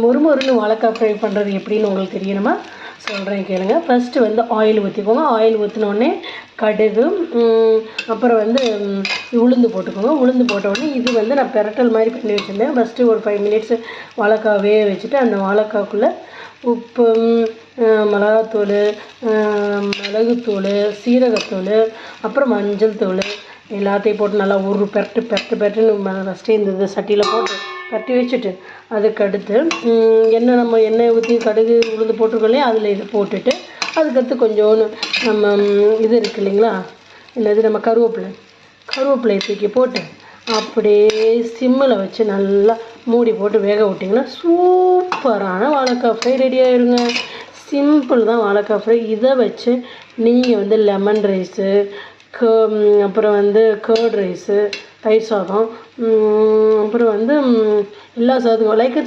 மொறுமொறுன்னு வாழைக்காய் ஃப்ரை பண்ணுறது எப்படின்னு உங்களுக்கு தெரியணுமா? சொல்கிறேன் கேளுங்க. ஃபஸ்ட்டு வந்து ஆயில் ஊற்றிக்கோங்க. ஆயில் ஊற்றினோடனே கடுகு, அப்புறம் வந்து உளுந்து போட்டுக்கோங்க. உளுந்து போட்டோடனே இது வந்து நான் பெரட்டல் மாதிரி பண்ணி வச்சுருந்தேன். ஃபஸ்ட்டு ஒரு 5 மினிட்ஸ் வாழைக்காய் வேக வச்சுட்டு அந்த வாழைக்காய்க்குள்ளே உப்பு, மிளகாத்தூள், மிளகுத்தூள், சீரகத்தூள், அப்புறம் மஞ்சள் தூள் எல்லாத்தையும் போட்டு நல்லா ஒரு பெரட்டுன்னு ஃபஸ்ட்டு இந்த சட்டியில் போட்டு பரட்டி வச்சுட்டு அதுக்கடுத்து எண்ணெய் ஊற்றி கடுகு உளுந்து போட்டிருக்கோம் இல்லையா, அதில் இதை போட்டுட்டு அதுக்கடுத்து கொஞ்சோன்னு நம்ம இது இருக்குது இல்லைங்களா, என்னது நம்ம கருவேப்பிலையை தூக்கி போட்டு அப்படியே சிம்மில் வச்சு நல்லா மூடி போட்டு வேக விட்டிங்கன்னா சூப்பரான வாழைக்காய் ஃப்ரை ரெடி ஆகிடுங்க. சிம்பிள் தான் வாழைக்காய் ஃப்ரை. இதை வச்சு நீங்கள் வந்து லெமன் ரைஸு, அப்புறம் வந்து கர்ட் ரைஸு, தயிர் சாதம், அப்புறம் வந்து எல்லா சாதத்துக்கும் லைக்